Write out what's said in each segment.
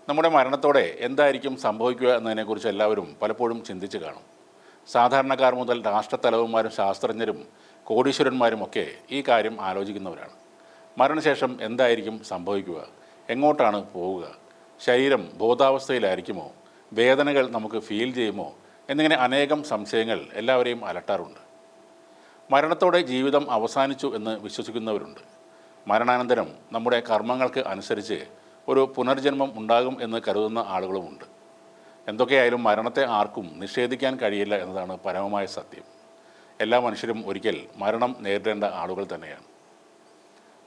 നമ്മുടെ മരണത്തോടെ എന്തായിരിക്കും സംഭവിക്കുക എന്നതിനെക്കുറിച്ച് എല്ലാവരും പലപ്പോഴും ചിന്തിച്ച് കാണും. സാധാരണക്കാർ മുതൽ രാഷ്ട്രത്തലവന്മാരും ശാസ്ത്രജ്ഞരും കോടീശ്വരന്മാരുമൊക്കെ ഈ കാര്യം ആലോചിക്കുന്നവരാണ്. മരണശേഷം എന്തായിരിക്കും സംഭവിക്കുക, എങ്ങോട്ടാണ് പോവുക, ശരീരം ബോധാവസ്ഥയിലായിരിക്കുമോ, വേദനകൾ നമുക്ക് ഫീൽ ചെയ്യുമോ എന്നിങ്ങനെ അനേകം സംശയങ്ങൾ എല്ലാവരെയും അലട്ടാറുണ്ട്. മരണത്തോടെ ജീവിതം അവസാനിച്ചു എന്ന് വിശ്വസിക്കുന്നവരുണ്ട്. മരണാനന്തരം നമ്മുടെ കർമ്മങ്ങൾക്ക് അനുസരിച്ച് ഒരു പുനർജന്മം ഉണ്ടാകും എന്ന് കരുതുന്ന ആളുകളുമുണ്ട്. എന്തൊക്കെയായാലും മരണത്തെ ആർക്കും നിഷേധിക്കാൻ കഴിയില്ല എന്നതാണ് പരമമായ സത്യം. എല്ലാ മനുഷ്യരും ഒരിക്കൽ മരണം നേരിടേണ്ട ആളുകൾ തന്നെയാണ്.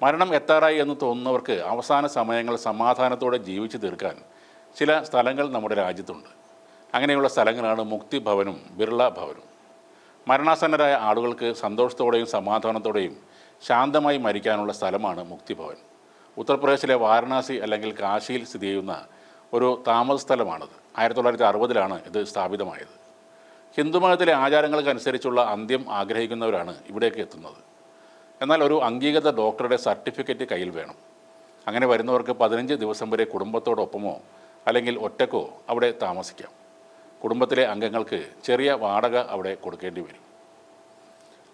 മരണം എത്താറായി എന്ന് തോന്നുന്നവർക്ക് അവസാന സമയങ്ങൾ സമാധാനത്തോടെ ജീവിച്ചു തീർക്കാൻ ചില സ്ഥലങ്ങൾ നമ്മുടെ രാജ്യത്തുണ്ട്. അങ്ങനെയുള്ള സ്ഥലങ്ങളാണ് മുക്തിഭവനും ബിർള ഭവനും. മരണാസന്നരായ ആളുകൾക്ക് സന്തോഷത്തോടെയും സമാധാനത്തോടെയും ശാന്തമായി മരിക്കാനുള്ള സ്ഥലമാണ് മുക്തിഭവൻ. ഉത്തർപ്രദേശിലെ വാരണാസി അല്ലെങ്കിൽ കാശിയിൽ സ്ഥിതി ചെയ്യുന്ന ഒരു താമസ സ്ഥലമാണിത്. 1960-ലാണ് ഇത് സ്ഥാപിതമായത്. ഹിന്ദുമതത്തിലെ ആചാരങ്ങൾക്കനുസരിച്ചുള്ള അന്ത്യം ആഗ്രഹിക്കുന്നവരാണ് ഇവിടേക്ക് എത്തുന്നത്. എന്നാൽ ഒരു അംഗീകൃത ഡോക്ടറുടെ സർട്ടിഫിക്കറ്റ് കയ്യിൽ വേണം. അങ്ങനെ വരുന്നവർക്ക് 15 ദിവസം വരെ കുടുംബത്തോടൊപ്പമോ അല്ലെങ്കിൽ ഒറ്റക്കോ അവിടെ താമസിക്കാം. കുടുംബത്തിലെ അംഗങ്ങൾക്ക് ചെറിയ വാടക അവിടെ കൊടുക്കേണ്ടി വരും.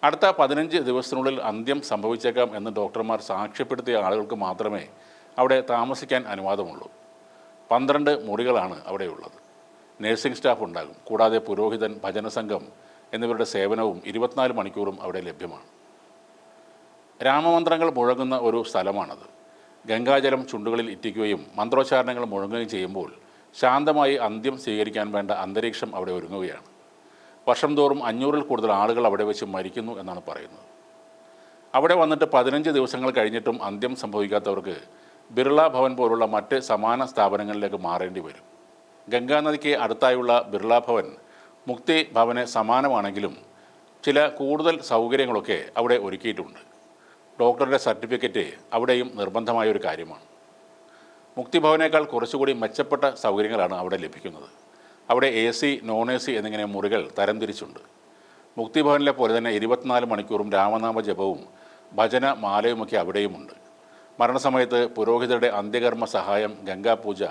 അടുത്ത 15 ദിവസത്തിനുള്ളിൽ അന്ത്യം സംഭവിച്ചേക്കാം എന്ന് ഡോക്ടർമാർ സാക്ഷ്യപ്പെടുത്തിയ ആളുകൾക്ക് മാത്രമേ അവിടെ താമസിക്കാൻ അനുവാദമുള്ളൂ. 12 മുറികളാണ് അവിടെയുള്ളത്. നഴ്സിംഗ് സ്റ്റാഫ് ഉണ്ടാകും. കൂടാതെ പുരോഹിതൻ, ഭജനസംഘം എന്നിവരുടെ സേവനവും 24 മണിക്കൂറും അവിടെ ലഭ്യമാണ്. രാമമന്ത്രങ്ങൾ മുഴങ്ങുന്ന ഒരു സ്ഥലമാണത്. ഗംഗാജലം ചുണ്ടുകളിൽ ഇറ്റിക്കുകയും മന്ത്രോച്ചാരണങ്ങൾ മുഴങ്ങുകയും ചെയ്യുമ്പോൾ ശാന്തമായി അന്ത്യം സ്വീകരിക്കാൻ വേണ്ട അന്തരീക്ഷം അവിടെ ഒരുങ്ങുകയാണ്. വർഷം തോറും 500-ൽ കൂടുതൽ ആളുകൾ അവിടെ വെച്ച് മരിക്കുന്നു എന്നാണ് പറയുന്നത്. അവിടെ വന്നിട്ട് 15 ദിവസങ്ങൾ കഴിഞ്ഞിട്ടും അന്ത്യം സംഭവിക്കാത്തവർക്ക് ബിർള ഭവൻ പോലുള്ള മറ്റ് സമാന സ്ഥാപനങ്ങളിലേക്ക് മാറേണ്ടി വരും. ഗംഗാനദിക്ക് അടുത്തായുള്ള ബിർള ഭവൻ മുക്തി ഭവന് സമാനമാണെങ്കിലും ചില കൂടുതൽ സൗകര്യങ്ങളൊക്കെ അവിടെ ഒരുക്കിയിട്ടുണ്ട്. ഡോക്ടറുടെ സർട്ടിഫിക്കറ്റ് അവിടെയും നിർബന്ധമായ ഒരു കാര്യമാണ്. മുക്തിഭവനേക്കാൾ കുറച്ചുകൂടി മെച്ചപ്പെട്ട സൗകര്യങ്ങളാണ് അവിടെ ലഭിക്കുന്നത്. അവിടെ AC, നോൺ AC എന്നിങ്ങനെ മുറികൾ തരംതിരിച്ചുണ്ട്. മുക്തിഭവനിലെ പോലെ തന്നെ 24 മണിക്കൂറും രാമനാമ ജപവും ഭജന മാലയുമൊക്കെ അവിടെയുമുണ്ട്. മരണസമയത്ത് പുരോഹിതരുടെ അന്ത്യകർമ്മ സഹായം, ഗംഗാപൂജ,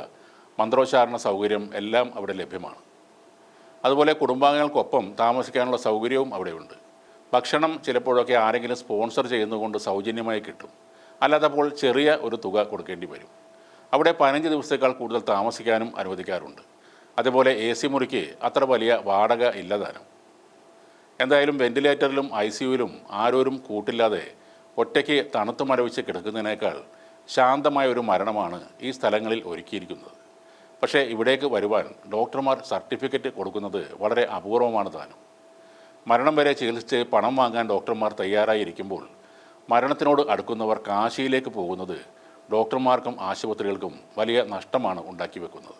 മന്ത്രോച്ചാരണ സൗകര്യം എല്ലാം അവിടെ ലഭ്യമാണ്. അതുപോലെ കുടുംബാംഗങ്ങൾക്കൊപ്പം താമസിക്കാനുള്ള സൗകര്യവും അവിടെയുണ്ട്. ഭക്ഷണം ചിലപ്പോഴൊക്കെ ആരെങ്കിലും സ്പോൺസർ ചെയ്യുന്നതുകൊണ്ട് സൗജന്യമായി കിട്ടും. അല്ലാത്തപ്പോൾ ചെറിയ ഒരു തുക കൊടുക്കേണ്ടി വരും. അവിടെ 15 ദിവസത്തേക്കാൾ കൂടുതൽ താമസിക്കാനും അനുവദിക്കാറുണ്ട്. അതുപോലെ AC മുറിക്ക് അത്ര വലിയ വാടക ഇല്ലതാനും. എന്തായാലും വെന്റിലേറ്ററിലും ICUവിലും ആരോരും കൂട്ടില്ലാതെ ഒറ്റയ്ക്ക് തണുത്തു മരവിച്ച് കിടക്കുന്നതിനേക്കാൾ ശാന്തമായ ഒരു മരണമാണ് ഈ സ്ഥലങ്ങളിൽ ഒരുക്കിയിരിക്കുന്നത്. പക്ഷേ ഇവിടേക്ക് വരുവാൻ ഡോക്ടർമാർ സർട്ടിഫിക്കറ്റ് കൊടുക്കുന്നത് വളരെ അപൂർവമാണ് താനും. മരണം വരെ ചികിത്സിച്ച് പണം വാങ്ങാൻ ഡോക്ടർമാർ തയ്യാറായിരിക്കുമ്പോൾ മരണത്തിനോട് അടുക്കുന്നവർ കാശിയിലേക്ക് പോകുന്നത് ഡോക്ടർമാർക്കും ആശുപത്രികൾക്കും വലിയ നഷ്ടമാണ് ഉണ്ടാക്കി വെക്കുന്നത്.